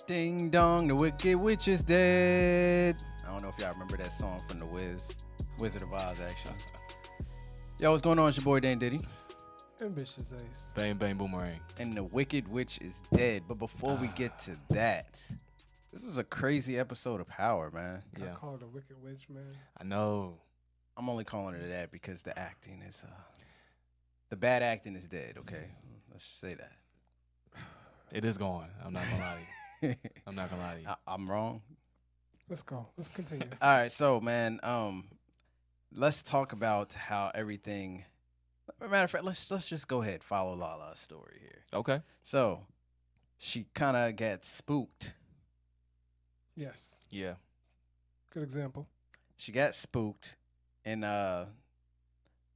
Ding dong, the wicked witch is dead. I don't know if y'all remember that song from The Wizard of Oz, actually. Yo, what's going on? It's your boy Dan Diddy. Ambitious Ace. Bang, bang, boomerang. And the wicked witch is dead. But before we get to that, this is a crazy episode of Power, man. I call it a wicked witch, man. I know. I'm only calling it that because the acting is, the bad acting is dead, okay? Let's just say that. It is gone. I'm not going to lie to you. I'm not going to lie to you. I'm wrong. Let's go. Let's continue. All right, so, man, let's talk about how everything... Matter of fact, let's just go ahead, follow Lala's story here. Okay. So, she kind of got spooked. Yes. Yeah. Good example. She got spooked, and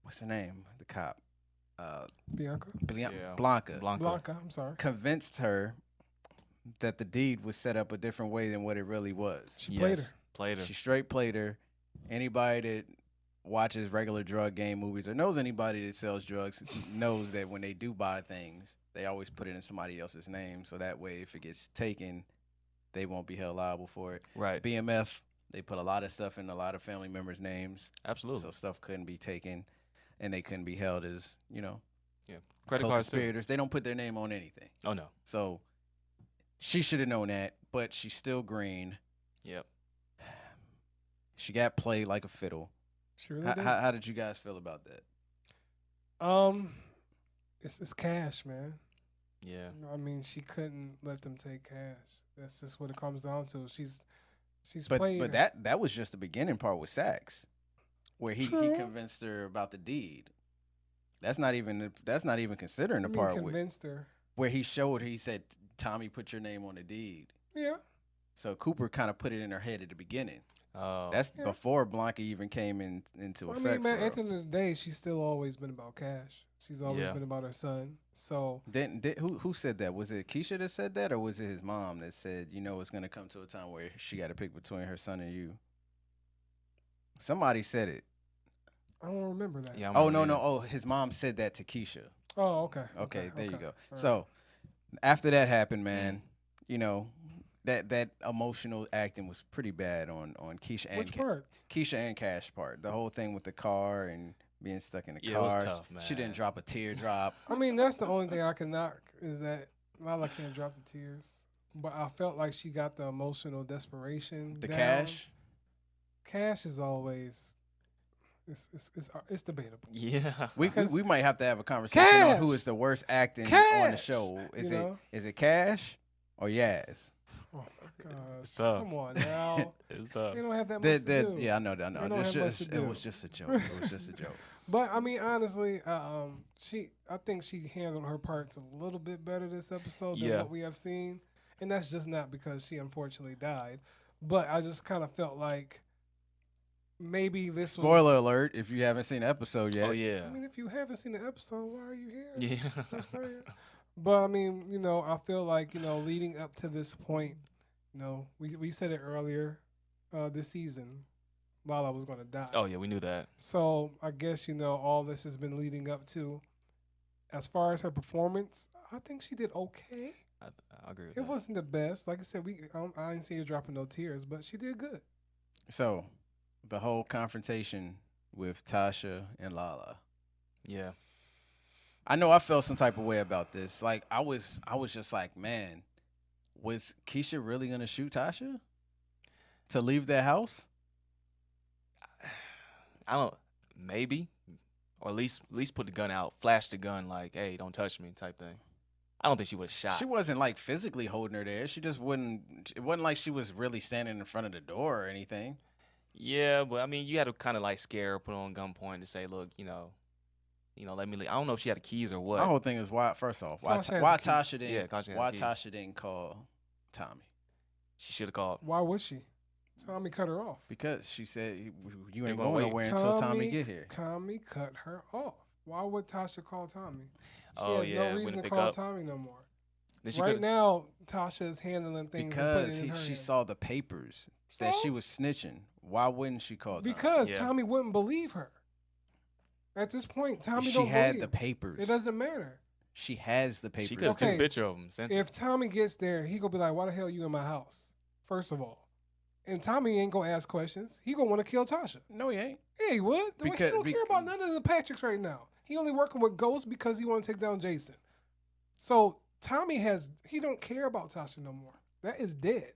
what's her name? The cop. Bianca? Blanca. Blanca, I'm sorry. Convinced her that the deed was set up a different way than what it really was. She played her. Played her. She straight played her. Anybody that watches regular drug game movies or knows anybody that sells drugs knows that when they do buy things, they always put it in somebody else's name. So that way, if it gets taken, they won't be held liable for it. Right. BMF, they put a lot of stuff in a lot of family members' names. Absolutely. So stuff couldn't be taken, and they couldn't be held as, Credit cards too. co-conspirators. They don't put their name on anything. Oh, no. So she should have known that, but she's still green. Yep. She got played like a fiddle. She really did. How did you guys feel about that? It's cash, man. Yeah. I mean, she couldn't let them take cash. That's just what it comes down to. She's But playing. but that was just the beginning part with Sachs, where he convinced her about the deed. That's not even considering the part convinced her. where he said, Tommy, put your name on the deed. Yeah. So Cooper kind of put it in her head at the beginning. Oh. That's before Blanca even came into effect. I mean, man, for her. at the end of the day, she's still always been about cash. She's always been about her son. So Who said that? Was it Keisha that said that, or was it his mom that said, it's going to come to a time where she got to pick between her son and you? Somebody said it. I don't remember that. Yeah, Oh, no. Oh, his mom said that to Keisha. Oh, okay. Okay, there you go. Right. So after that happened, man, that emotional acting was pretty bad on Keisha and Which part? Keisha and Cash part. The whole thing with the car and being stuck in the car. It was tough, man. She didn't drop a teardrop. I mean, that's the only thing I can knock is that Lala can't drop the tears. But I felt like she got the emotional desperation. The down. Cash is always it's debatable. Yeah. We might have to have a conversation on who is the worst acting on the show. Is it Cash or Yaz? Oh my gosh! It's tough. Come on now. It's tough. They don't have that much to do. Yeah, I know. They don't have much to It do. was just a joke. It was just a joke. But I mean, honestly, I think she handled her parts a little bit better this episode than what we have seen, and that's just not because she unfortunately died, but I just kind of felt like maybe this Spoiler alert! If you haven't seen the episode yet. Oh, yeah. I mean, if you haven't seen the episode, why are you here? Yeah. Just saying. But I mean, I feel like leading up to this point, we said it earlier, this season, Lala was going to die. Oh, yeah, we knew that. So I guess all this has been leading up to. As far as her performance, I think she did okay. I agree with It that. wasn't the best. Like I said, I didn't see her dropping no tears, but she did good. So, the whole confrontation with Tasha and Lala. Yeah. I know I felt some type of way about this. Like I was just like, man, was Keisha really gonna shoot Tasha to leave that house? I don't. Maybe, or at least put the gun out, flash the gun, like, "Hey, don't touch me," type thing. I don't think she would have shot. She wasn't like physically holding her there. She just wouldn't. It wasn't like she was really standing in front of the door or anything. Yeah, but I mean, you had to kind of like scare her, put her on gunpoint to say, "Look, let me leave." I don't know if she had the keys or what. My whole thing is why. First off, why Tasha had why the keys. Tasha didn't? Yeah, Tasha had why the keys. Tasha didn't call Tommy? She should have called. Why would she? Tommy cut her off. Because she said you They ain't gonna going wait. nowhere until Tommy get here. Tommy cut her off. Why would Tasha call Tommy? She Oh, has yeah, no wouldn't reason to pick call up. Tommy no more. Then she Right coulda- now, Tasha is handling things and Because putting it in her she hand. saw the papers that So? she was snitching. Why wouldn't she call Tommy? Because Yeah. Tommy wouldn't believe her. At this point, Tommy she don't had believe. the papers. It doesn't matter. She has the papers. She could have took a picture of him. Sent If Tommy gets there, he gonna be like, "Why the hell you in my house?" First of all, and Tommy ain't gonna ask questions. He gonna want to kill Tasha. No, he ain't. Yeah, he would. He don't care about none of the Patricks right now. He only working with Ghost because he want to take down Jason. So Tommy he don't care about Tasha no more. That is dead.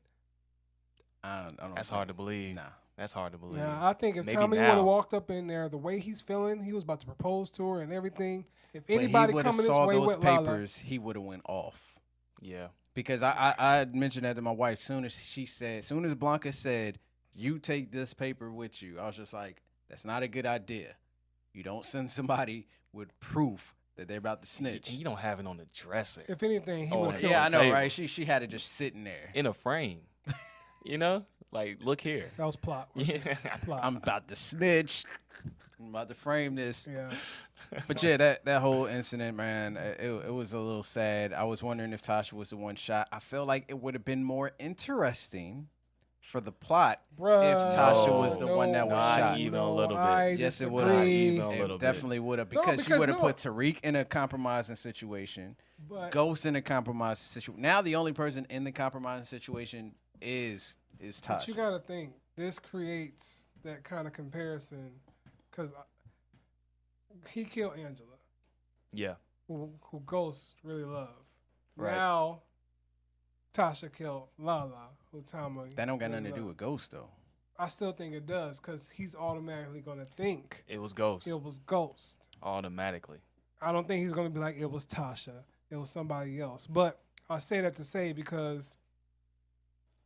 I don't That's hard to believe. Nah. That's hard to believe. Yeah, I think if Maybe Tommy would now. have walked up in there the way he's feeling, he was about to propose to her and everything. If But anybody he would have coming this saw way those with papers, he would have went off. Yeah. Because I mentioned that to my wife soon as Blanca said, "You take this paper with you," I was just like, "That's not a good idea. You don't send somebody with proof that they're about to snitch." And you don't have it on the dresser. If anything, he Oh, would yeah. kill Yeah, I him. know, table. right? She had it just sitting there. In a frame. You know? Like, look here. That was plot. Yeah. Plot. I'm about to snitch. I'm about to frame this. Yeah. But yeah, that whole incident, man, it was a little sad. I was wondering if Tasha was the one shot. I feel like it would have been more interesting for the plot Bruh, if Tasha was the one that was not shot. even a little bit. I Yes, it disagree. would have. Not even a It little bit. definitely would have No, because she because would have no. put Tariq in a compromising situation, But Ghost in a compromising situation. Now the only person in the compromising situation is Tasha. But you gotta think, this creates that kind of comparison because he killed Angela, Yeah. who Ghost really loved. Right. Now, Tasha killed Lala, who Tommy. That don't got really nothing to do loved. with Ghost though. I still think it does because he's automatically gonna think It was Ghost. it was Ghost. Automatically. I don't think he's gonna be like it was Tasha. It was somebody else. But I say that to say because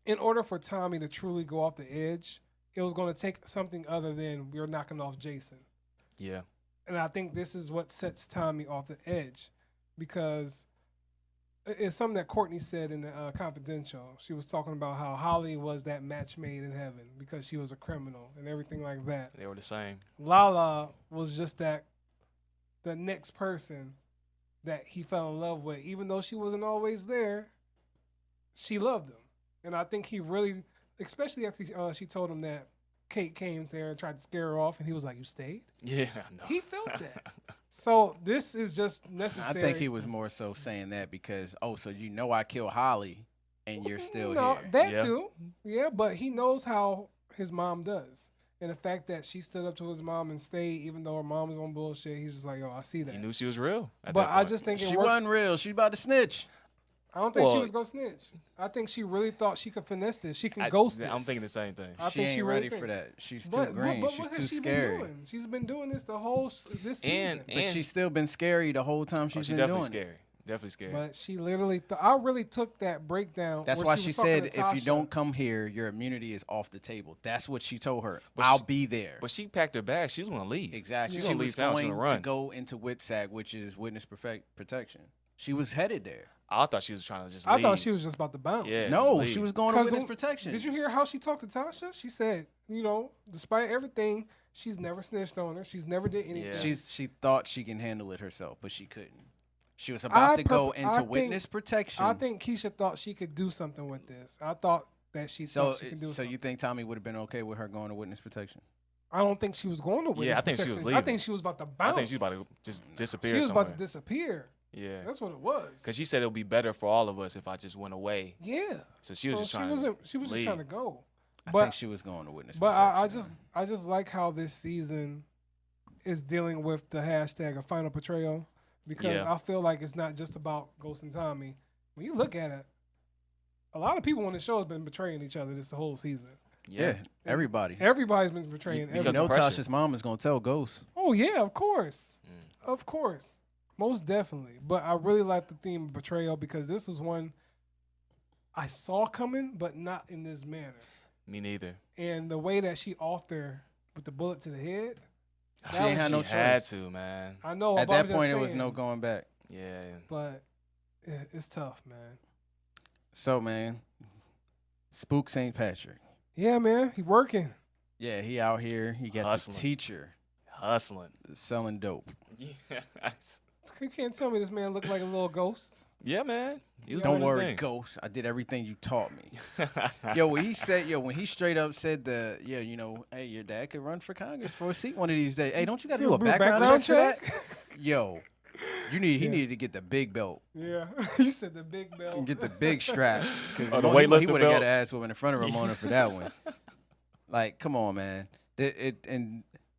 in order for Tommy to truly go off the edge, it was going to take something other than we're knocking off Jason. Yeah. And I think this is what sets Tommy off the edge because it's something that Courtney said in the Confidential. She was talking about how Holly was that match made in heaven because she was a criminal and everything like that. They were the same. Lala was just the next person that he fell in love with. Even though she wasn't always there, she loved him. And I think he really, especially after she told him that Kate came there and tried to scare her off, and he was like, "You stayed?" Yeah. No. He felt that. So this is just I necessary. think he was more so saying that because so you know I killed Holly and you're still no, here. that Yeah. too. Yeah, but he knows how his mom does. And the fact that she stood up to his mom and stayed, even though her mom was on bullshit, he's just like, "Yo, I see that." He knew she was real. at But that I point. just think it She works. wasn't real. She about to snitch. I don't think she Well- was gonna snitch. I think she really thought she could finesse this. She can ghost this. I'm thinking the same thing. I She think ain't she ready really for think. that. She's too green. But She's what too has she scary. been doing? She's been doing this the whole this season. And But she's still been scary the whole time oh, she's she been definitely doing it. scary. Definitely scary. But she literally, I really took that breakdown. That's where why was she talking said, to if you Tasha. don't come here, your immunity is off the table. That's what she told her. But I'll she- be there. But she packed her bag. She was going to leave. Exactly. She's She gonna was leave town. She's going gonna run. to go into WITSAC, which is Witness Protection. She was headed there. I thought she was trying to just I leave. thought she was just about to bounce. Yeah. No, just she leave. was going to 'Cause Witness the- Protection. Did you hear how she talked to Tasha? She said, despite everything, she's never snitched on her. She's never did anything. Yeah. She thought she can handle it herself, but she couldn't. She was about to go I into think- Witness Protection. I think Keisha thought she could do something with this. I thought that she thought she could do so something. you think Tommy would have been okay with her going to Witness Protection? I don't think she was going to witness I think she was protection. I leaving. think she was about to bounce. I think she was about to just disappear She was somewhere. about to disappear. Yeah. That's what it was. Because she said it would be better for all of us if I just went away. Yeah. So she was So just trying she was just leave. trying to go. I But think she was going to Witness But Protection. I just like how this season is dealing with the hashtag of final betrayal because Yeah. I feel like it's not just about Ghost and Tommy. When you look at it, a lot of people on the show have been betraying each other this whole season. Yeah, everybody. Everybody's been betraying Because You everybody. know of pressure. Tasha's mom is going to tell Ghost. Oh yeah, of course. Mm. Of course. Most definitely. But I really like the theme of betrayal because this was one I saw coming, but not in this manner. Me neither. And the way that she offed her with the bullet to the head, She ain't had no She had choice. to, man. I know. At but I'm that just point, it was saying, no going back. Yeah. But it's tough, man. So, man, Spook St. Patrick. Yeah, man. He working. Yeah, he out here. He got Hustling. the teacher Hustling. selling dope. Yes. You can't tell me this man looked like a little ghost. Yeah, man. He was Don't doing his worry, thing. Ghost. I did everything you taught me. When he straight up said hey, your dad could run for Congress for a seat one of these days. Hey, don't you got to do a background check for that? Yo, He needed to get the big belt Yeah, you said the big belt. and get the big strap. Because Oh, the he weightlifting would have got belt? an ass whooping in front of Ramona for that one. Like, come on, man.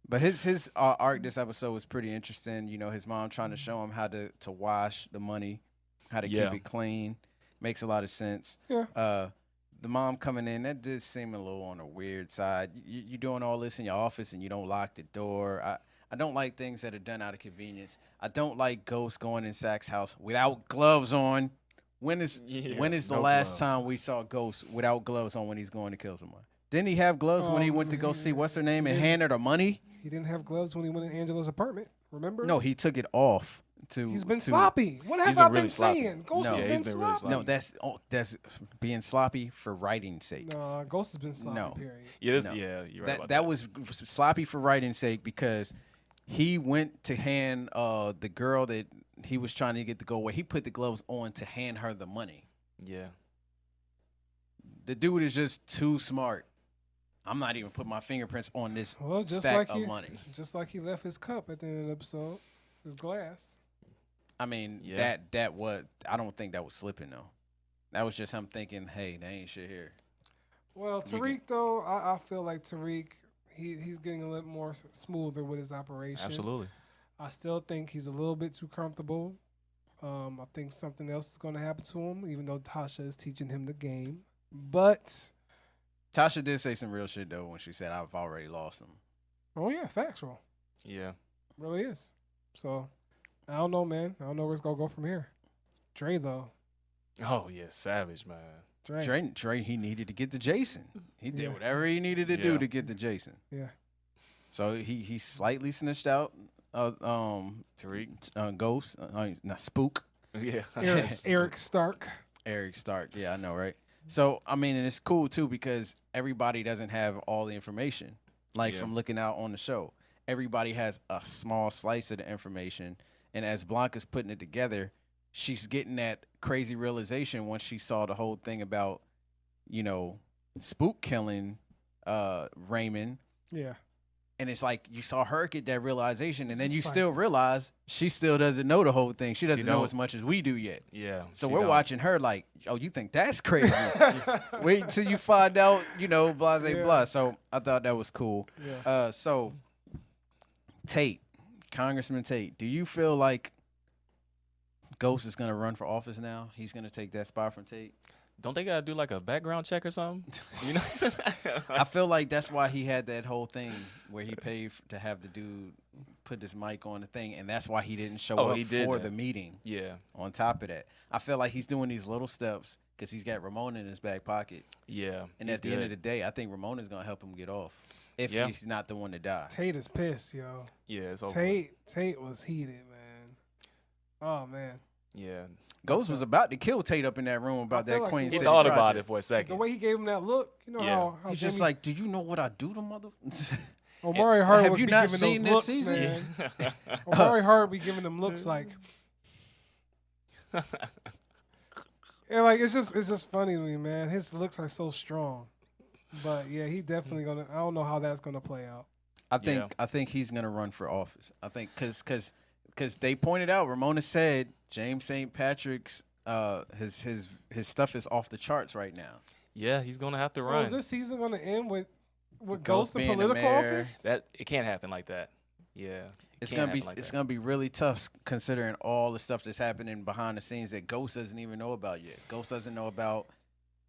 But his arc this episode was pretty interesting. You know, his mom trying to show him how to wash the money, how to keep it clean. Makes a lot of sense. Yeah. The mom coming in, that did seem a little on the weird side. You doing all this in your office and you don't lock the door. I don't like things that are done out of convenience. I don't like Ghost going in Sack's house without gloves on. When is the last time we saw Ghost without gloves on when he's going to kill someone? Didn't he have gloves when he went to go see what's her name and hand her the money? He didn't have gloves when he went in Angela's apartment. Remember? No, he took it off. He's been sloppy. What have I been saying? Ghost has been sloppy. No, that's being sloppy for writing's sake. No, Ghost has been sloppy. No. Period. Yeah, you're right about that. That was sloppy for writing's sake because he went to hand the girl that he was trying to get to go away. He put the gloves on to hand her the money. Yeah. The dude is just too smart. I'm not even putting my fingerprints on this stack of money. Just like he left his cup at the end of the episode, his glass. I mean, I don't think that was slipping though. That was just him thinking, hey, there ain't shit here. Well, Tariq though, I feel like Tariq, he's getting a little more smoother with his operation. Absolutely. I still think he's a little bit too comfortable. I think something else is going to happen to him, even though Tasha is teaching him the game. But Tasha did say some real shit though when she said, I've already lost him. Oh yeah, factual. Yeah. Really is. So I don't know, man. I don't know where it's gonna go from here. Dre though. Oh yeah, savage, man. Dre, he needed to get to Jason. He did whatever he needed to do to get to Jason. Yeah. So he slightly snitched out Tariq, Ghost, not Spook. Yeah. Eric Stark. Eric Stark. Yeah, I know, right? So I mean, and it's cool too because everybody doesn't have all the information. Like from looking out on the show, everybody has a small slice of the information. And as Blanca's putting it together, she's getting that crazy realization once she saw the whole thing about, Spook killing Raymond. Yeah. And it's like you saw her get that realization, and then you still realize she still doesn't know the whole thing. She doesn't know as much as we do yet. Yeah. So we're watching her like, oh, you think that's crazy? Wait till you find out, blah. So I thought that was cool. Yeah. So Tate, Congressman Tate, do you feel like Ghost is going to run for office now? He's going to take that spot from Tate? Don't they gotta do like a background check or something? I feel like that's why he had that whole thing where he paid to have the dude put this mic on the thing, and that's why he didn't show up for the meeting. Yeah. On top of that, I feel like he's doing these little steps because he's got Ramona in his back pocket. Yeah. And at the end of the day, I think Ramona's gonna help him get off if he's not the one to die. Tate is pissed, yo. Yeah, it's over. Tate was heated, man. Oh man. Yeah. Ghost was about to kill Tate up in that room about that Queen City. He thought about it for a second. The way he gave him that look, how he's just like, do you know what I do to mother? Omari Hart have would you be not giving seen those this looks, season? man. Omari Hart be giving them looks like, and like it's just funny to me, man. His looks are so strong, but yeah, he definitely gonna. I don't know how that's gonna play out. I think he's gonna run for office. I think because they pointed out, Ramona said James St. Patrick's his stuff is off the charts right now. Yeah, he's gonna have to run. Is this season gonna end with Ghost in being political office? That it can't happen like that. Yeah, it's gonna be really tough considering all the stuff that's happening behind the scenes that Ghost doesn't even know about yet. Ghost doesn't know about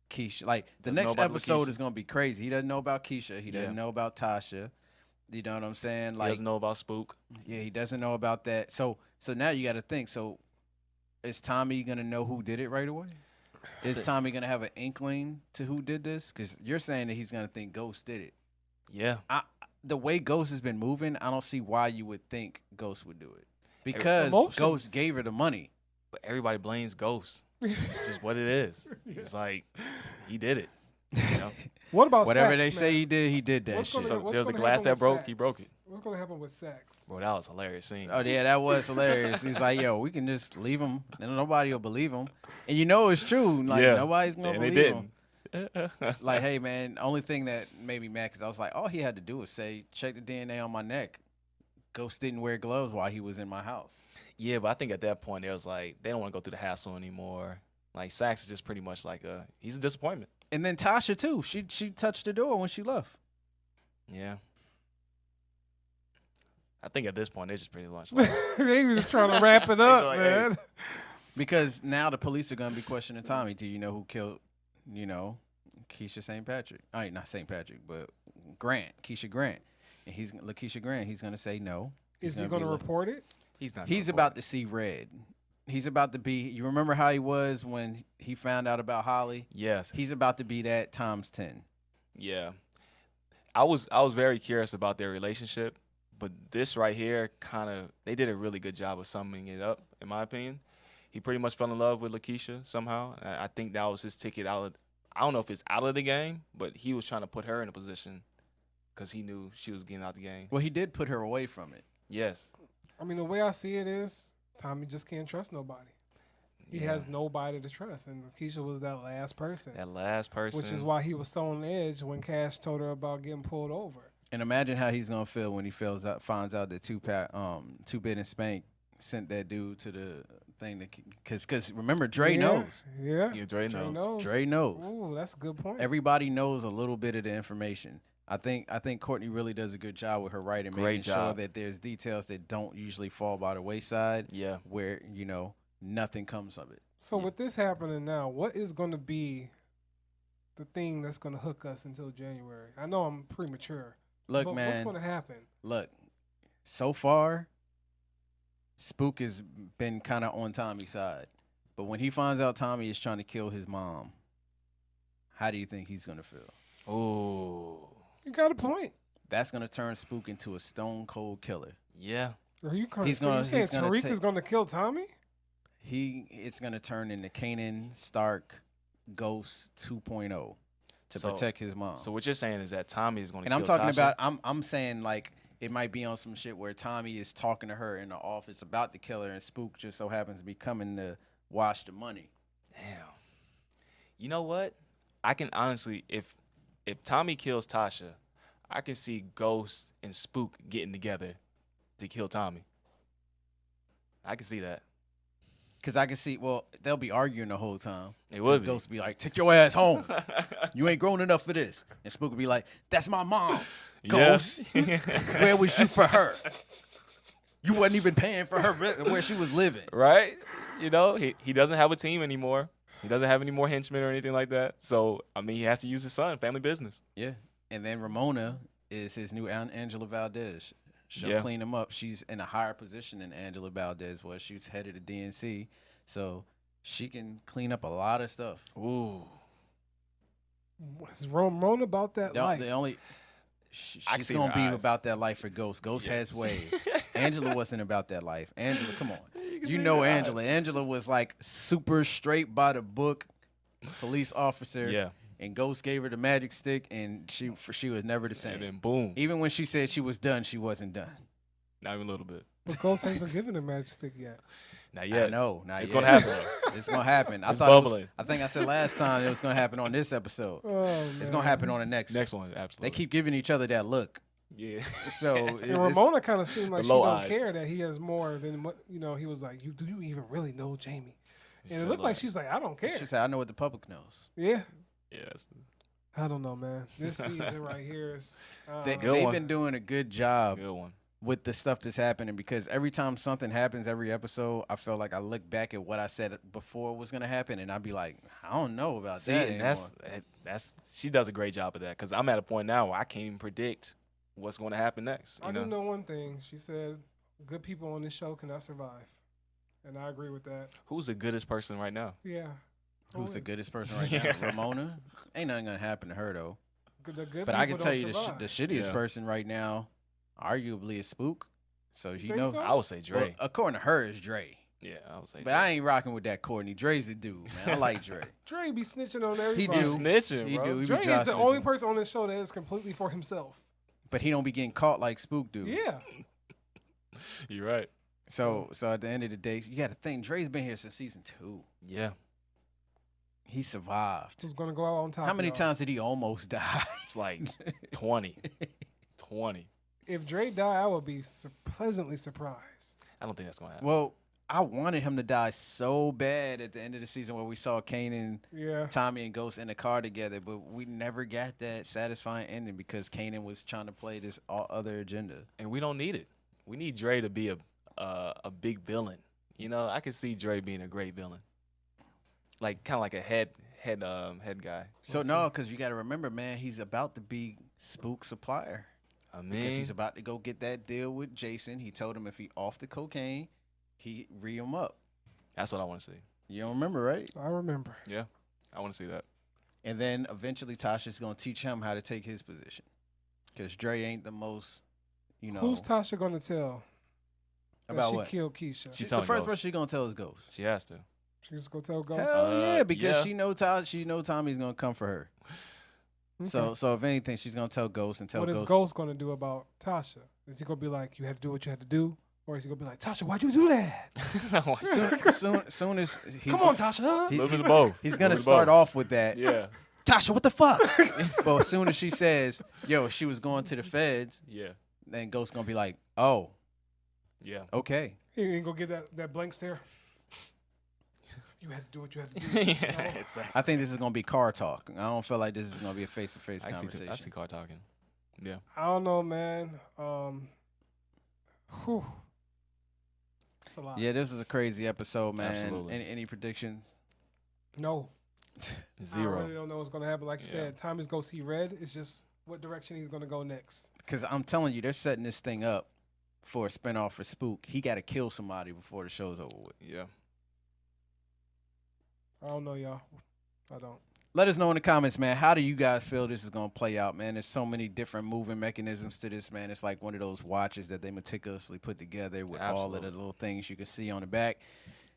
Keisha. Like the next episode is gonna be crazy. He doesn't know about Keisha. He doesn't know about Tasha. You know what I'm saying? Like he doesn't know about Spook. Yeah, he doesn't know about that. So now you got to think. So is Tommy gonna know who did it right away? Is Tommy gonna have an inkling to who did this? Because you're saying that he's gonna think Ghost did it. Yeah. The way Ghost has been moving, I don't see why you would think Ghost would do it. Because Ghost gave her the money. But everybody blames Ghost. It's just what it is. It's like he did it. You know? What about whatever Sax, they say he did that shit. So there was a glass that broke. He broke it. What's gonna happen with Sax? Bro, that was a hilarious scene. Oh yeah, that was hilarious. He's like, yo, we can just leave him, and nobody will believe him. And it's true. Like nobody's gonna believe him. Like, hey man, only thing that made me mad because I was like, all he had to do was say, check the DNA on my neck. Ghost didn't wear gloves while he was in my house. Yeah, but I think at that point it was like they don't want to go through the hassle anymore. Like Sax is just pretty much like he's a disappointment. And then Tasha too. She touched the door when she left. Yeah. I think at this point they're just pretty much like They was just trying to wrap it up, like, man. Because now the police are gonna be questioning Tommy. Do you know who killed, Keisha St. Patrick? I mean, not St. Patrick, but Grant, Keisha Grant. And LaKeisha Grant. He's gonna say no. Is he going to report it? he's not. He's about to see red. He's about to be. You remember how he was when he found out about Holly? Yes. He's about to be that times 10. Yeah. I was very curious about their relationship, but this right here they did a really good job of summing it up, in my opinion. He pretty much fell in love with LaKeisha somehow. I think that was his ticket out. I don't know if it's out of the game, but he was trying to put her in a position because he knew she was getting out the game. Well, he did put her away from it. Yes. I mean, the way I see it is Tommy just can't trust nobody. He has nobody to trust, and Keisha was that last person. That last person. Which is why he was so on edge when Cash told her about getting pulled over. And imagine how he's gonna feel when he finds out that Two Bit and Spank sent that dude to the thing, because remember Dre knows. Yeah, Dre knows. Dre knows. Ooh, that's a good point. Everybody knows a little bit of the information. I think Courtney really does a good job with her writing, making sure that there's details that don't usually fall by the wayside. Yeah. Where nothing comes of it. So with this happening now, what is going to be the thing that's going to hook us until January? I know I'm premature. Look, but man. What's going to happen? Look, so far, Spook has been kind of on Tommy's side. But when he finds out Tommy is trying to kill his mom, how do you think he's going to feel? Oh. You got a point. That's going to turn Spook into a stone cold killer. Yeah. Are you saying Tariq is going to kill Tommy? It's going to turn into Kanan Stark Ghost 2.0 to protect his mom. So what you're saying is that Tommy is going to kill kill Tasha? Tasha? I'm saying like it might be on some shit where Tommy is talking to her in the office about the killer, and Spook just so happens to be coming to wash the money. Damn. You know what? I can honestly, if Tommy kills Tasha, I can see Ghost and Spook getting together to kill Tommy. I can see that. Because I can see, they'll be arguing the whole time. It would be. Ghost be like, take your ass home. You ain't grown enough for this. And Spook would be like, that's my mom. Ghost. Yeah. Where was you for her? You wasn't even paying for her where she was living. Right? He doesn't have a team anymore. He doesn't have any more henchmen or anything like that. So, I mean, he has to use his son, family business. Yeah. And then Ramona is his new Angela Valdez. She'll clean him up. She's in a higher position than Angela Valdez was. She was head of the DNC. So she can clean up a lot of stuff. Ooh. Was Ramona about that life? She's going to be about that life for Ghost. Ghost has ways. Angela wasn't about that life. Angela, come on. You know Angela. Angela was like super straight by the book police officer. Yeah. And Ghost gave her the magic stick, and she was never the same. And then boom. Even when she said she was done, she wasn't done. Not even a little bit. But Ghost hasn't given the magic stick yet. Not yet. No, not it's yet. It's gonna happen. It's gonna happen. It's bubbling. I think I said last time it was gonna happen on this episode. It's gonna happen on the next one. Absolutely. They keep giving each other that look. Yeah. So and Ramona kind of seemed like she don't care that he has more than what he was like. Do you even really know Jamie? And it looked like she's like, I don't care. She said, I know what the public knows. Yeah. Yes. I don't know, man. This season right here is. They've been doing a good job with the stuff that's happening, because every time something happens, every episode, I feel like I look back at what I said before was going to happen, and I'd be like, I don't know about that anymore. She does a great job of that, because I'm at a point now where I can't even predict what's going to happen next. I do know one thing. She said, good people on this show cannot survive. And I agree with that. Who's the goodest person right now? Yeah. Who's the goodest person right now? Ramona? Ain't nothing going to happen to her, though. But I can tell you the shittiest person right now, arguably, is Spook. So so? I would say Dre. Well, according to her, it's Dre. Yeah, I would say But Dre. I ain't rocking with that Courtney. Dre's the dude, man. I like Dre. Dre be snitching on everybody. He do. Snitching, bro. Dre is the only person on this show that is completely for himself. But he don't be getting caught like Spook do. Yeah. You're right. So at the end of the day, you got to think, Dre's been here since season 2. Yeah. He survived. Who's going to go out on top? How many times did he almost die? It's like 20. 20. if Dre die, I would be pleasantly surprised. I don't think that's gonna happen. Well, I wanted him to die so bad at the end of the season where we saw Kanan, Tommy, and Ghost in the car together, but we never got that satisfying ending because Kanan was trying to play this other agenda. And we don't need it. We need Dre to be a big villain. You know, I could see Dre being a great villain, like kind of like a head guy. So no, because you got to remember, man, he's about to be Spook supplier. I mean, because he's about to go get that deal with Jason. He told him if he off the cocaine, he re him up. That's what I want to see. You don't remember, right? I remember. Yeah, I want to see that. And then eventually Tasha's going to teach him how to take his position. Because Dre ain't the most, you know. Who's Tasha going to tell? About she what? Killed Keisha. She's the telling first Ghost. person she's going to tell is Ghost. She has to. She's going to tell Ghost? Hell yeah, because yeah. she know Tommy's going to come for her. Okay. So if anything, she's going to tell Ghost and tell Ghost. What is Ghost going to do about Tasha? Is he going to be like, you had to do what you had to do? Or is he going to be like, Tasha, why'd you do that? soon as he's Come on, Tasha. A little bit of both. He's going to start off with that. Yeah. Tasha, what the fuck? But as soon as she says, yo, she was going to the feds, Yeah. then Ghost's going to be like, oh, Yeah. okay. He ain't going to get that blank stare. You had to do what you had to do. Yeah, it's like, I think this is going to be car talk. I don't feel like this is going to be a face-to-face conversation. I see car talking. Yeah. I don't know, man. Whew. It's a lot. Yeah, this is a crazy episode, man. Absolutely. Any predictions? No. Zero. I really don't know what's going to happen. Like you said, Tommy's going to see red. It's just what direction he's going to go next. Because I'm telling you, they're setting this thing up for a spinoff for Spook. He got to kill somebody before the show's over with. Yeah. I don't know, y'all. I don't. Let us know in the comments, man. How do you guys feel this is going to play out, man? There's so many different moving mechanisms to this, man. It's like one of those watches that they meticulously put together with all of the little things you can see on the back.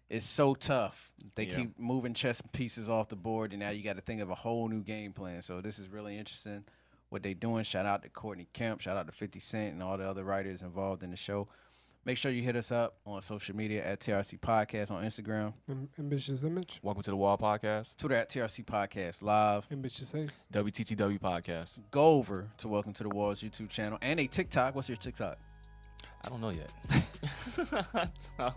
It's so tough. They keep moving chess pieces off the board, and now you got to think of a whole new game plan. So this is really interesting what they're doing. Shout out to Courtney Kemp. Shout out to 50 Cent and all the other writers involved in the show. Make sure you hit us up on social media at TRC Podcast on Instagram. Ambitious Image. Welcome to the Wall Podcast. Twitter at TRC Podcast Live. Ambitious Ace. WTTW Podcast. Go over to Welcome to the Wall's YouTube channel and a TikTok. What's your TikTok? I don't know yet.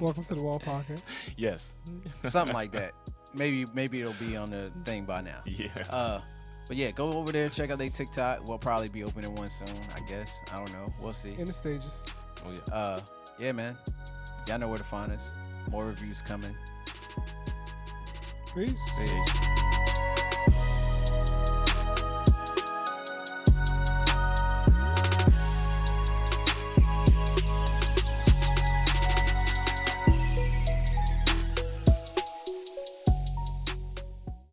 Welcome to the Wall Podcast. Yes. Something like that. Maybe it'll be on the thing by now. Yeah. But yeah, go over there, check out their TikTok. We'll probably be opening one soon, I guess. I don't know. We'll see. In the stages. Oh yeah. Yeah, man. Y'all know where to find us. More reviews coming. Peace. Peace.